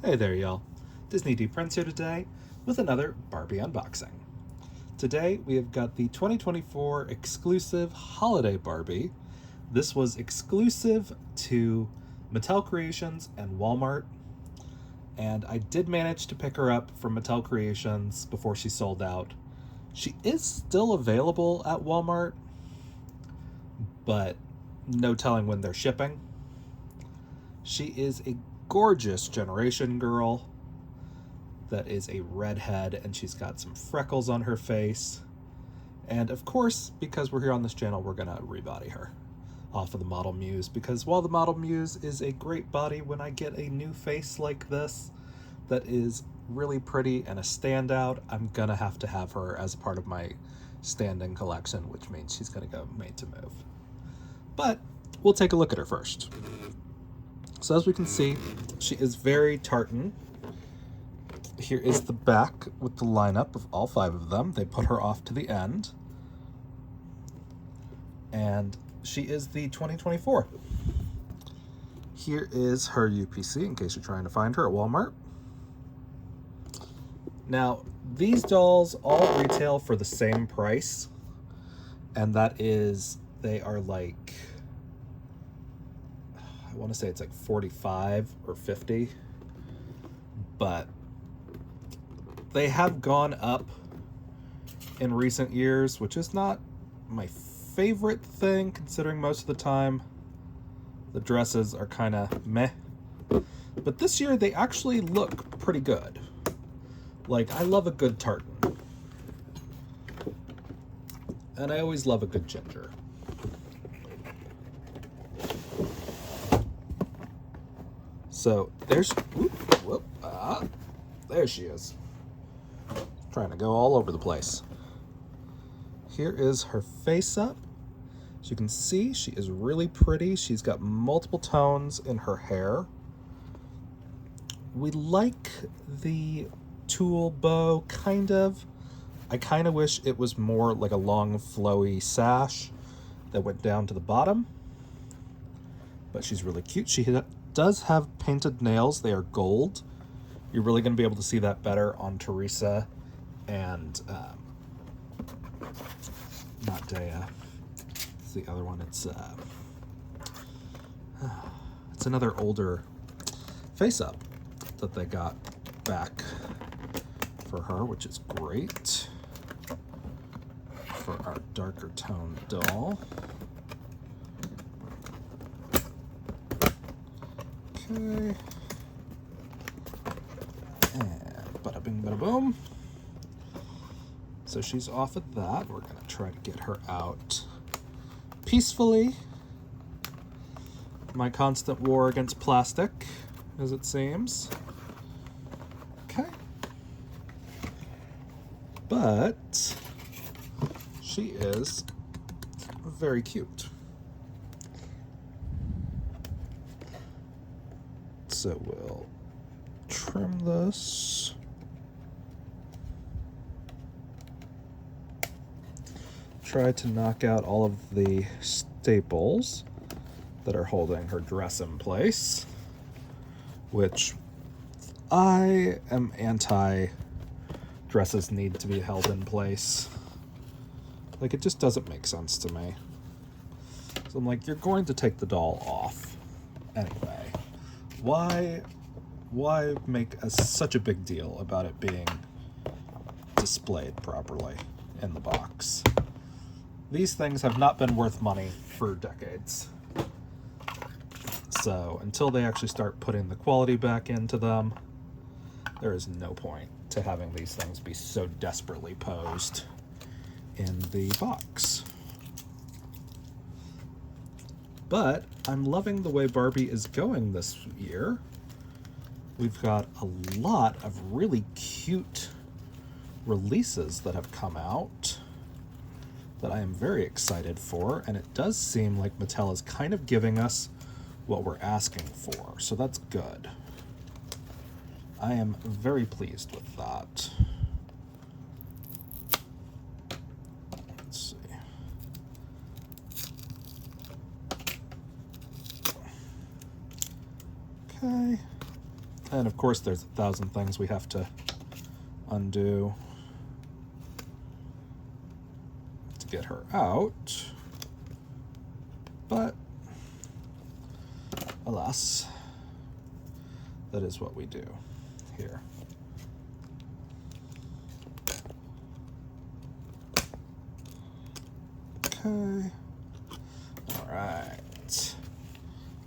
Hey there, y'all. Disney D Prince here today with another Barbie unboxing. Today we have got the 2024 exclusive holiday Barbie. This was exclusive to Mattel Creations and Walmart, and I did manage to pick her up from Mattel Creations before she sold out. She is still available at Walmart, but no telling when they're shipping. She is a gorgeous generation girl that is a redhead, and she's got some freckles on her face. And of course, because we're here on this channel, we're gonna rebody her off of the Model Muse, because while the Model Muse is a great body, when I get a new face like this that is really pretty and a standout, I'm gonna have to have her as a part of my standing collection, which means she's gonna go made to move. But we'll take a look at her first. So as we can see, she is very tartan. Here is the back with the lineup of all 5 of them. They put her off to the end. And she is the 2024. Here is her UPC in case you're trying to find her at Walmart. Now, these dolls all retail for the same price, and that is, they are like, I want to say it's like 45 or 50, but they have gone up in recent years, which is not my favorite thing, considering most of the time the dresses are kind of meh. But this year they actually look pretty good. Like, I love a good tartan. And I always love a good ginger. So there's, there she is. Trying to go all over the place. Here is her face up. As you can see, she is really pretty. She's got multiple tones in her hair. We like the tulle bow, kind of. I kind of wish it was more like a long, flowy sash that went down to the bottom. But she's really cute. She does have painted nails. They are gold. You're really going to be able to see that better on Teresa and not Dea. It's the other one. It's another older face up that they got back for her, which is great for our darker toned doll. Okay. And bada bing, bada boom. So she's off at that. We're going to try to get her out peacefully. My constant war against plastic, as it seems. Okay. But she is very cute. So we'll trim this. Try to knock out all of the staples that are holding her dress in place, which I am anti dresses need to be held in place. Like, it just doesn't make sense to me. So I'm like, you're going to take the doll off anyway. Why make such a big deal about it being displayed properly in the box? These things have not been worth money for decades. So until they actually start putting the quality back into them, there is no point to having these things be so desperately posed in the box. But I'm loving the way Barbie is going this year. We've got a lot of really cute releases that have come out that I am very excited for, and it does seem like Mattel is kind of giving us what we're asking for, so that's good. I am very pleased with that. Let's see. Okay. And of course there's 1,000 things we have to undo to get her out. But alas, that is what we do here. Okay. All right.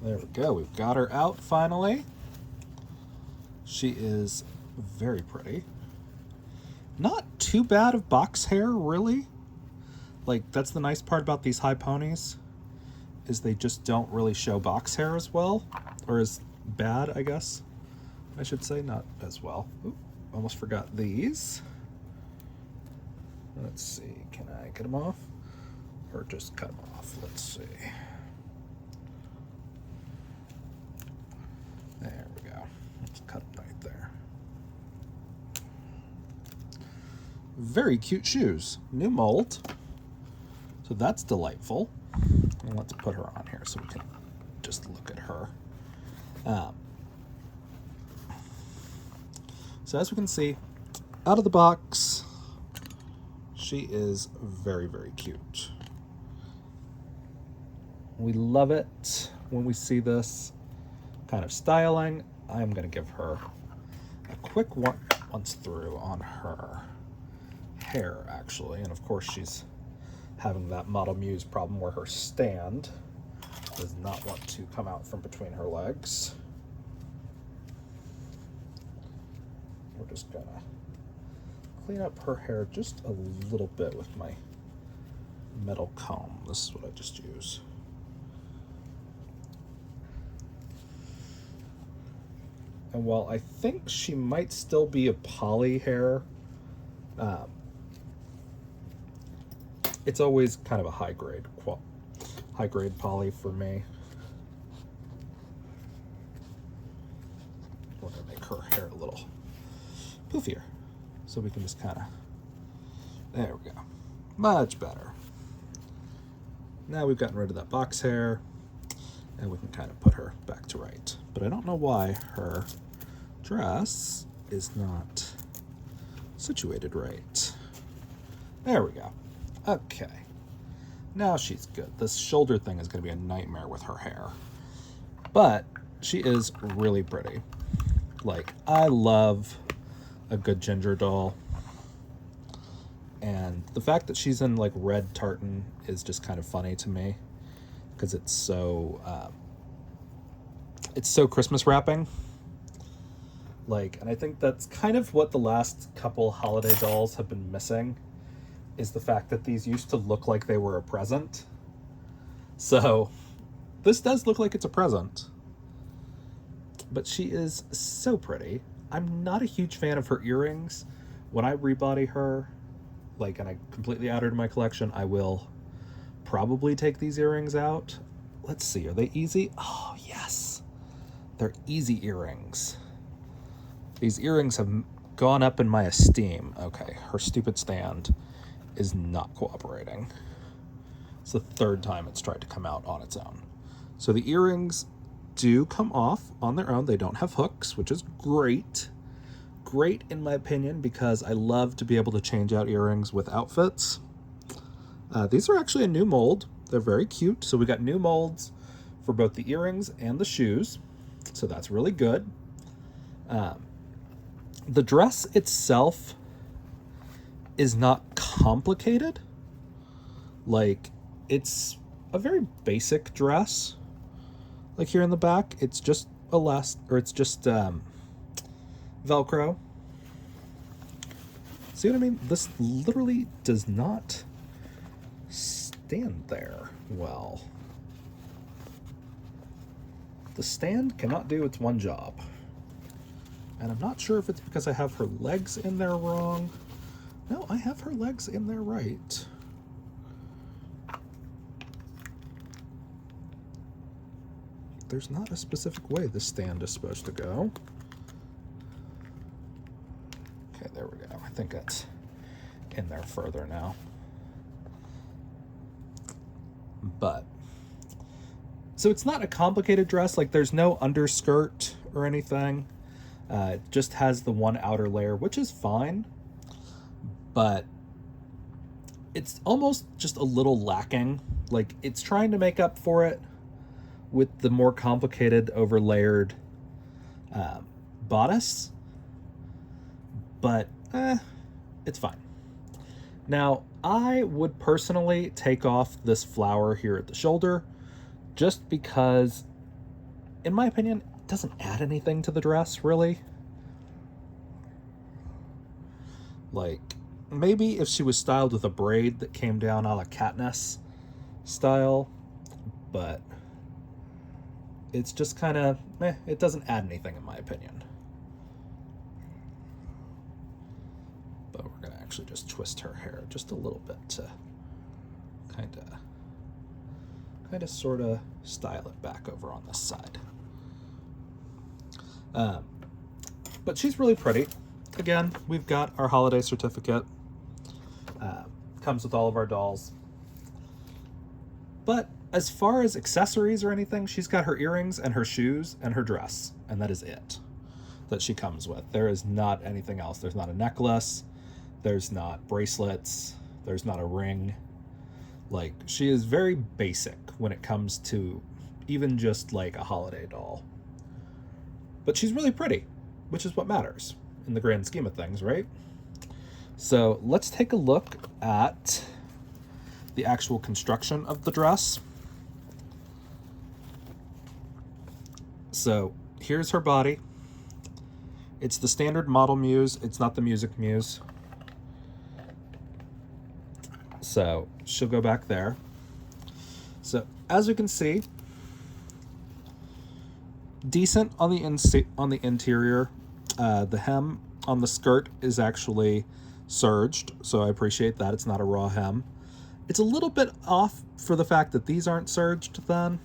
There we go. We've got her out finally. She is very pretty. Not too bad of box hair, really. Like, that's the nice part about these high ponies, is they just don't really show box hair as well, or as bad, I guess. I should say, not as well. Ooh, almost forgot these. Let's see, can I get them off? Or just cut them off, let's see. There we go, let's cut them right there. Very cute shoes, new mold. So that's delightful. And let's put her on here so we can just look at her. So as we can see, out of the box, she is very, very cute. We love it when we see this kind of styling. I'm going to give her a quick once through on her hair, actually. And of course, she's having that Model Muse problem where her stand does not want to come out from between her legs. We're just gonna clean up her hair just a little bit with my metal comb. This is what I just use. And while I think she might still be a poly hair, it's always kind of a high grade poly for me. I want to make her hair a little poofier, so we can just kind of, there we go, much better. Now we've gotten rid of that box hair, and we can kind of put her back to right. But I don't know why her dress is not situated right. There we go. Okay, now she's good. This shoulder thing is going to be a nightmare with her hair, but she is really pretty. Like, I love a good ginger doll, and the fact that she's in like red tartan is just kind of funny to me, because it's so Christmas wrapping. Like, and I think that's kind of what the last couple holiday dolls have been missing, is the fact that these used to look like they were a present. So this does look like it's a present, but she is so pretty. I'm not a huge fan of her earrings. When I rebody her, like, and I completely add her to my collection, I will probably take these earrings out. Let's see, are they easy? Oh, yes. They're easy earrings. These earrings have gone up in my esteem. Okay, her stupid stand is not cooperating. It's the third time it's tried to come out on its own. So the earrings do come off on their own. They don't have hooks, which is great. Great in my opinion, because I love to be able to change out earrings with outfits. These are actually a new mold. They're very cute. So we got new molds for both the earrings and the shoes. So that's really good. The dress itself is not complicated. Like, it's a very basic dress. Like here in the back, it's just Velcro. See what I mean? This literally does not stand there well. The stand cannot do its one job. And I'm not sure if it's because I have her legs in there wrong. No, I have her legs in there right. There's not a specific way this stand is supposed to go. Okay, there we go. I think it's in there further now. But, so it's not a complicated dress. Like, there's no underskirt or anything. It just has the one outer layer, which is fine, but it's almost just a little lacking. Like, it's trying to make up for it with the more complicated overlayered bodice, but it's fine. Now, I would personally take off this flower here at the shoulder just because, in my opinion, it doesn't add anything to the dress, really. Like, maybe if she was styled with a braid that came down a la Katniss style, but it's just kind of, it doesn't add anything in my opinion. But we're going to actually just twist her hair just a little bit to kind of sort of style it back over on this side. But she's really pretty. Again, we've got our holiday certificate. Comes with all of our dolls. But as far as accessories or anything, she's got her earrings and her shoes and her dress, and that is it that she comes with. There is not anything else. There's not a necklace. There's not bracelets. There's not a ring. Like, she is very basic when it comes to even just like a holiday doll. But she's really pretty, which is what matters in the grand scheme of things, right? So let's take a look at the actual construction of the dress. So here's her body. It's the standard model muse. It's not the music muse. So she'll go back there. So as you can see, decent on the interior. The hem on the skirt is actually serged, so I appreciate that. It's not a raw hem. It's a little bit off for the fact that these aren't serged then,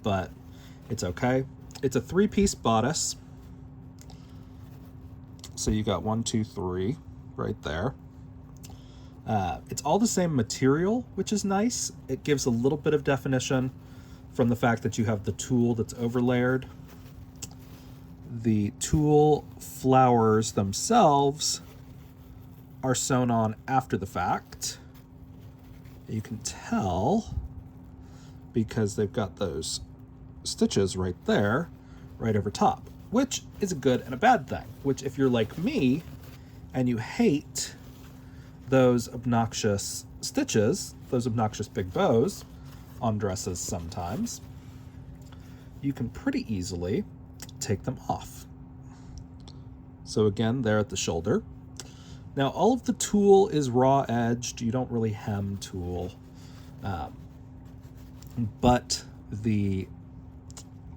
but it's okay. It's a 3-piece bodice. So you got 1, 2, 3 right there. It's all the same material, which is nice. It gives a little bit of definition from the fact that you have the tulle that's overlayered. The tulle flowers themselves are sewn on after the fact. You can tell because they've got those stitches right there, right over top, which is a good and a bad thing. Which, if you're like me and you hate those obnoxious stitches, those obnoxious big bows on dresses sometimes, you can pretty easily take them off. So again, there at the shoulder. Now, all of the tulle is raw edged. You don't really hem tulle. But the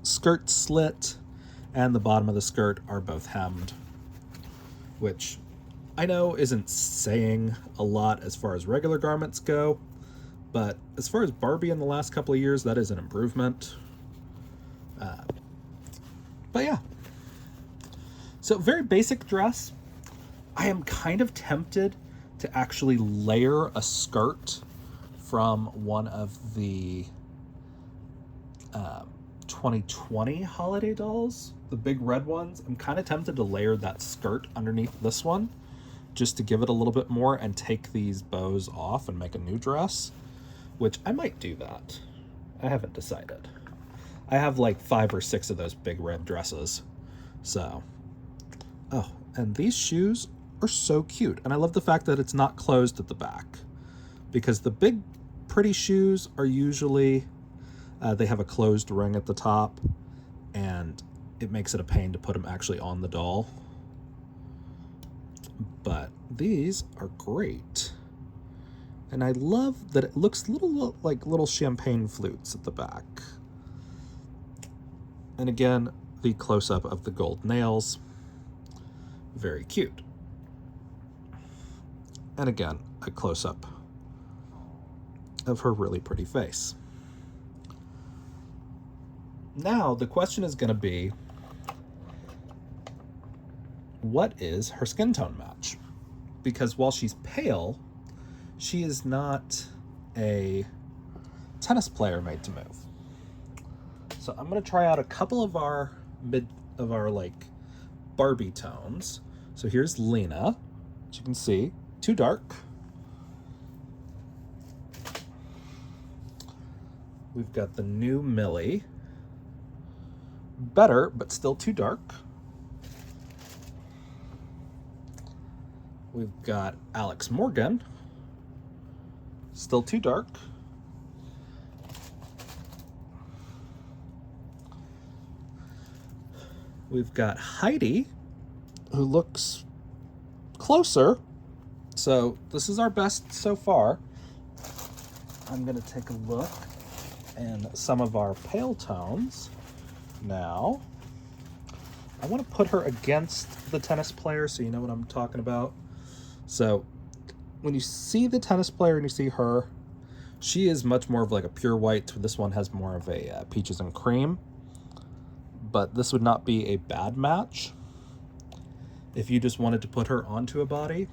skirt slit and the bottom of the skirt are both hemmed, which I know isn't saying a lot as far as regular garments go, but as far as Barbie in the last couple of years, that is an improvement. But yeah. So very basic dress. I am kind of tempted to actually layer a skirt from one of the 2020 holiday dolls, the big red ones. I'm kind of tempted to layer that skirt underneath this one just to give it a little bit more and take these bows off and make a new dress, which I might do that. I haven't decided. I have like 5 or 6 of those big red dresses. So, oh, and these shoes are so cute. And I love the fact that it's not closed at the back, because the big pretty shoes are usually, they have a closed ring at the top, and it makes it a pain to put them actually on the doll. But these are great. And I love that it looks like little champagne flutes at the back. And again, the close-up of the gold nails. Very cute. And again, a close-up of her really pretty face. Now, the question is going to be, what is her skin tone match? Because while she's pale, she is not a tennis player made to move. So I'm going to try out a couple of our like Barbie tones. So here's Lena, as you can see, too dark. We've got the new Millie. Better, but still too dark. We've got Alex Morgan. Still too dark. We've got Heidi, who looks closer. So this is our best so far. I'm going to take a look in some of our pale tones now. I want to put her against the tennis player so you know what I'm talking about. So when you see the tennis player and you see her, she is much more of like a pure white. This one has more of a peaches and cream. But this would not be a bad match if you just wanted to put her onto a body.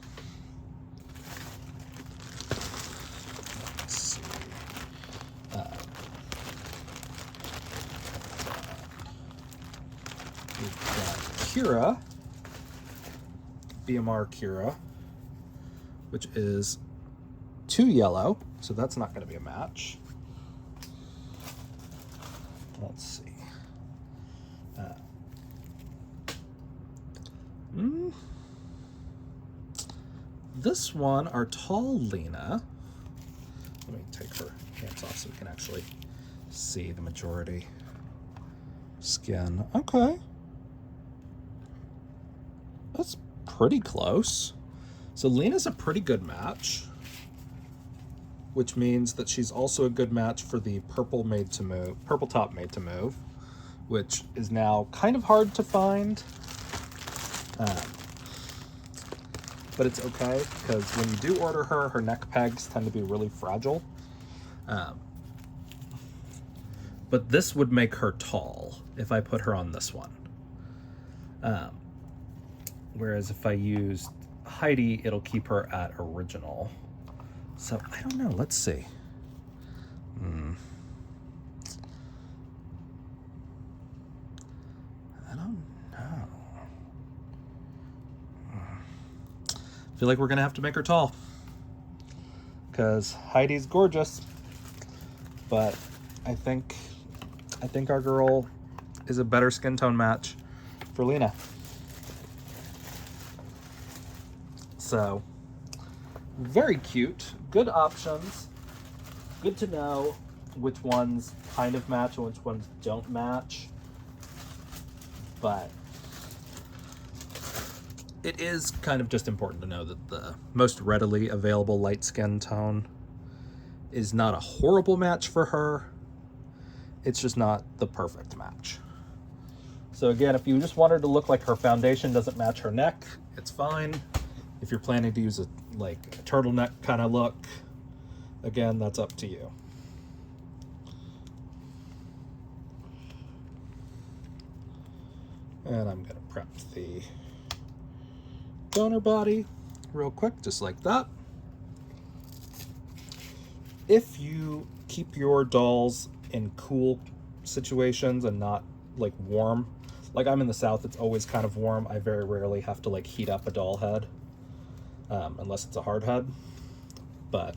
Let's see. We've got Kira, BMR Kira, which is too yellow, so that's not going to be a match. Let's see. This one, our tall Lena. Let me take her pants off so we can actually see the majority skin. Okay. That's pretty close. So Lena's a pretty good match, which means that she's also a good match for the purple top made to move, which is now kind of hard to find. But it's okay, because when you do order her, her neck pegs tend to be really fragile. But this would make her tall if I put her on this one. Whereas if I used Heidi, it'll keep her at original. So I don't know, let's see. I don't know. I feel like we're gonna have to make her tall, because Heidi's gorgeous, but I think our girl is a better skin tone match for Lena. So very cute, good options. Good to know which ones kind of match and which ones don't match, but it is kind of just important to know that the most readily available light skin tone is not a horrible match for her. It's just not the perfect match. So again, if you just want her to look like her foundation doesn't match her neck, it's fine. If you're planning to use a turtleneck kind of look, again, that's up to you. And I'm gonna prep the donor body real quick, just like that. If you keep your dolls in cool situations and not like warm, like I'm in the South, it's always kind of warm. I very rarely have to like heat up a doll head, unless it's a hard head. But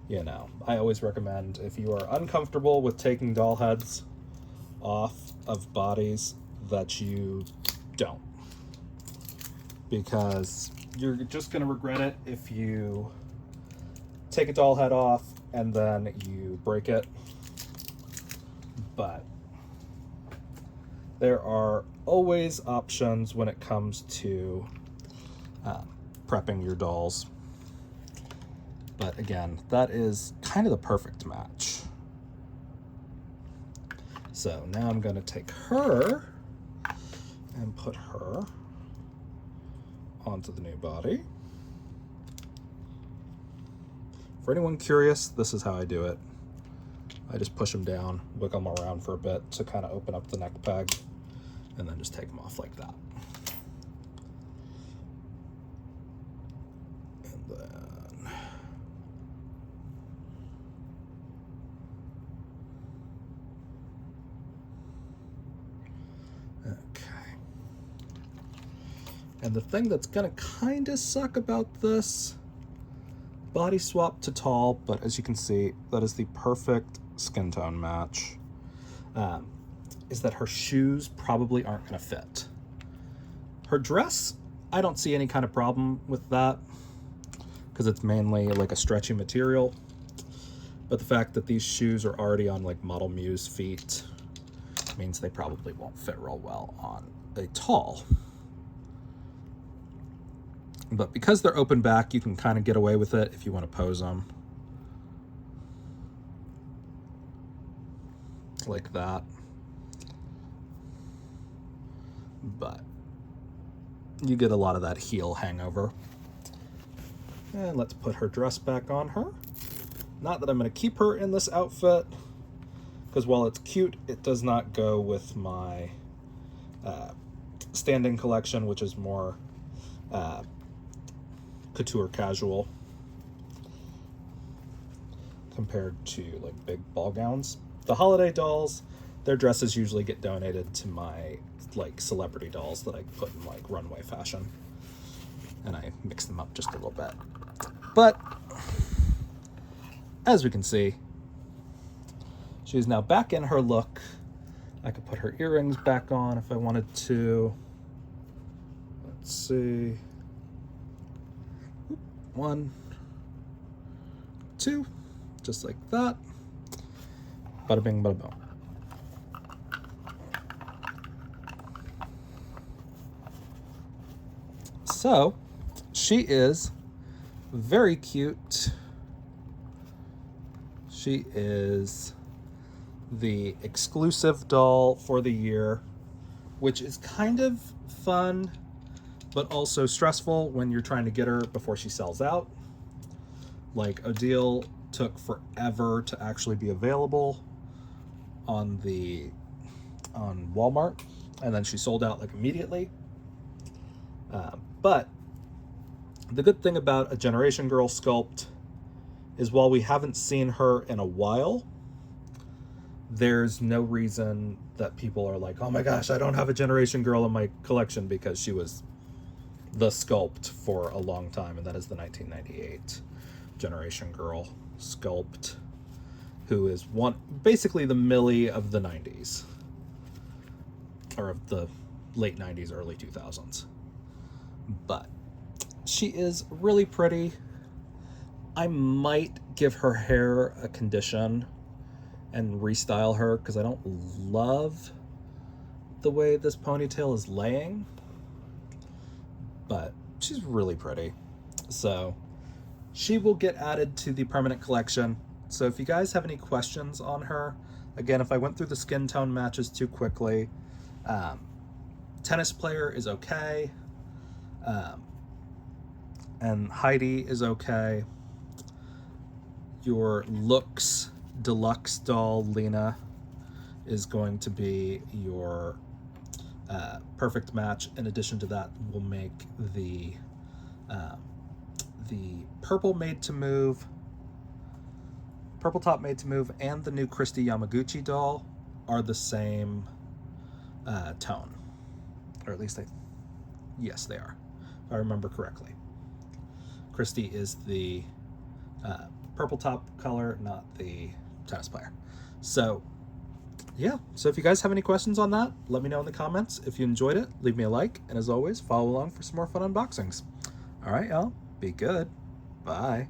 you know, I always recommend, if you are uncomfortable with taking doll heads off of bodies, that you don't, because you're just going to regret it if you take a doll head off and then you break it. But there are always options when it comes to prepping your dolls. But again, that is kind of the perfect match. So now I'm going to take her and put her onto the new body. For anyone curious, this is how I do it. I just push them down, wiggle them around for a bit to kind of open up the neck peg, and then just take them off like that. And then okay. And the thing that's gonna kind of suck about this body swap to tall, but as you can see, that is the perfect skin tone match, is that her shoes probably aren't gonna fit. Her dress, I don't see any kind of problem with that because it's mainly like a stretchy material. But the fact that these shoes are already on like Model Muse feet means they probably won't fit real well on a tall. But because they're open back, you can kind of get away with it if you want to pose them. Like that. But you get a lot of that heel hangover. And let's put her dress back on her. Not that I'm going to keep her in this outfit, because while it's cute, it does not go with my standing collection, which is more couture casual compared to like big ball gowns. The holiday dolls, their dresses usually get donated to my like celebrity dolls that I put in like runway fashion, and I mix them up just a little bit. But as we can see, she's now back in her look. I could put her earrings back on if I wanted to. Let's see. 1, 2, just like that. Bada bing, bada boom. So, she is very cute. She is the exclusive doll for the year, which is kind of fun, but also stressful when you're trying to get her before she sells out. Like, Odile took forever to actually be available on Walmart, and then she sold out like immediately. But the good thing about a Generation Girl sculpt is while we haven't seen her in a while, there's no reason that people are like, oh my gosh, I don't have a Generation Girl in my collection, because she was the sculpt for a long time, and that is the 1998 Generation Girl sculpt, who is basically the Millie of the 90s, or of the late 90s, early 2000s. But she is really pretty. I might give her hair a condition and restyle her, because I don't love the way this ponytail is laying, but she's really pretty. So she will get added to the permanent collection. So if you guys have any questions on her, again, if I went through the skin tone matches too quickly, tennis player is okay, and Heidi is okay. Your looks deluxe doll, Lena, is going to be your perfect match. In addition to that, we'll make the purple top made to move, and the new Christy Yamaguchi doll are the same tone, or at least yes, they are, if I remember correctly. Christy is the purple top color, not the tennis player. So yeah, so if you guys have any questions on that, let me know in the comments. If you enjoyed it, leave me a like, and as always, follow along for some more fun unboxings. All right, y'all, be good. Bye.